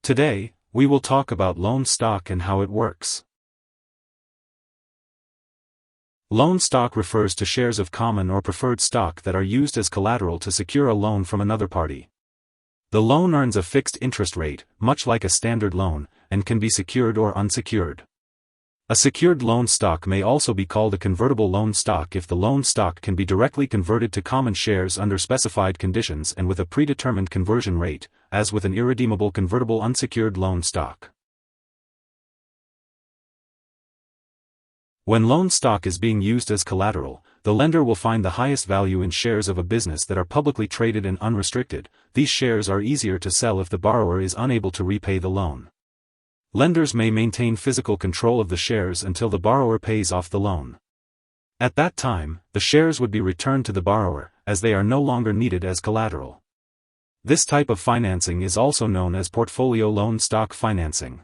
Today, we will talk about loan stock and how it works. Loan stock refers to shares of common or preferred stock that are used as collateral to secure a loan from another party. The loan earns a fixed interest rate, much like a standard loan, and can be secured or unsecured. A secured loan stock may also be called a convertible loan stock if the loan stock can be directly converted to common shares under specified conditions and with a predetermined conversion rate, as with an irredeemable convertible unsecured loan stock. When loan stock is being used as collateral, the lender will find the highest value in shares of a business that are publicly traded and unrestricted. These shares are easier to sell if the borrower is unable to repay the loan. Lenders may maintain physical control of the shares until the borrower pays off the loan. At that time, the shares would be returned to the borrower, as they are no longer needed as collateral. This type of financing is also known as portfolio loan stock financing.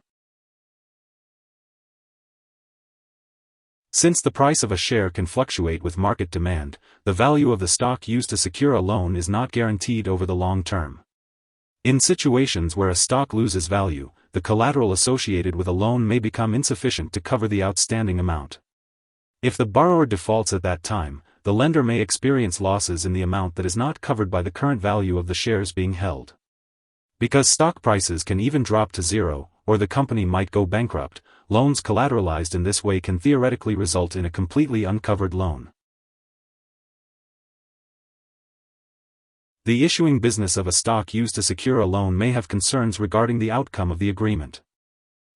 Since the price of a share can fluctuate with market demand, the value of the stock used to secure a loan is not guaranteed over the long term. In situations where a stock loses value, the collateral associated with a loan may become insufficient to cover the outstanding amount. If the borrower defaults at that time, the lender may experience losses in the amount that is not covered by the current value of the shares being held. Because stock prices can even drop to zero, or the company might go bankrupt, loans collateralized in this way can theoretically result in a completely uncovered loan. The issuing business of a stock used to secure a loan may have concerns regarding the outcome of the agreement.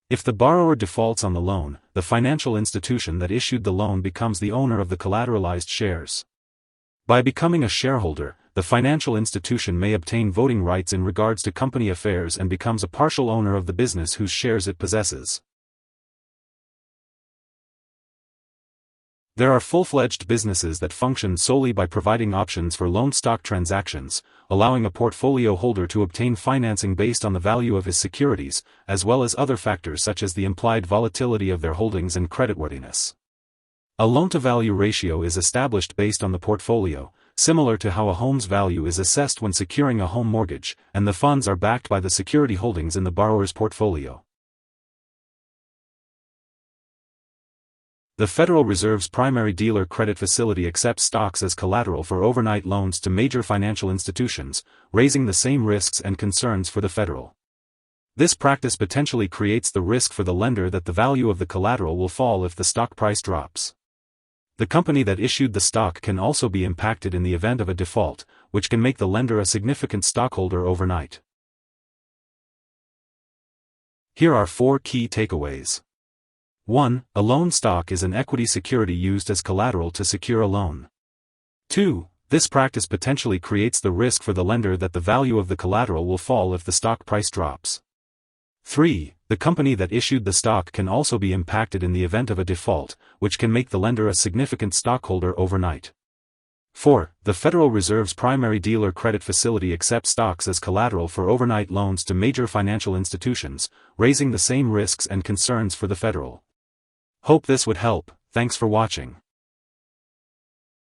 If the borrower defaults on the loan, the financial institution that issued the loan becomes the owner of the collateralized shares. By becoming a shareholder, the financial institution may obtain voting rights in regards to company affairs and becomes a partial owner of the business whose shares it possesses. There are full-fledged businesses that function solely by providing options for loan stock transactions, allowing a portfolio holder to obtain financing based on the value of his securities, as well as other factors such as the implied volatility of their holdings and creditworthiness. A loan-to-value ratio is established based on the portfolio, similar to how a home's value is assessed when securing a home mortgage, and the funds are backed by the security holdings in the borrower's portfolio. The Federal Reserve's primary dealer credit facility accepts stocks as collateral for overnight loans to major financial institutions, raising the same risks and concerns for the Federal. This practice potentially creates the risk for the lender that the value of the collateral will fall if the stock price drops. The company that issued the stock can also be impacted in the event of a default, which can make the lender a significant stockholder overnight. Here are 4 key takeaways. 1. A loan stock is an equity security used as collateral to secure a loan. 2. This practice potentially creates the risk for the lender that the value of the collateral will fall if the stock price drops. 3. The company that issued the stock can also be impacted in the event of a default, which can make the lender a significant stockholder overnight. 4. The Federal Reserve's primary dealer credit facility accepts stocks as collateral for overnight loans to major financial institutions, raising the same risks and concerns for the Federal. Hope this would help. Thanks for watching.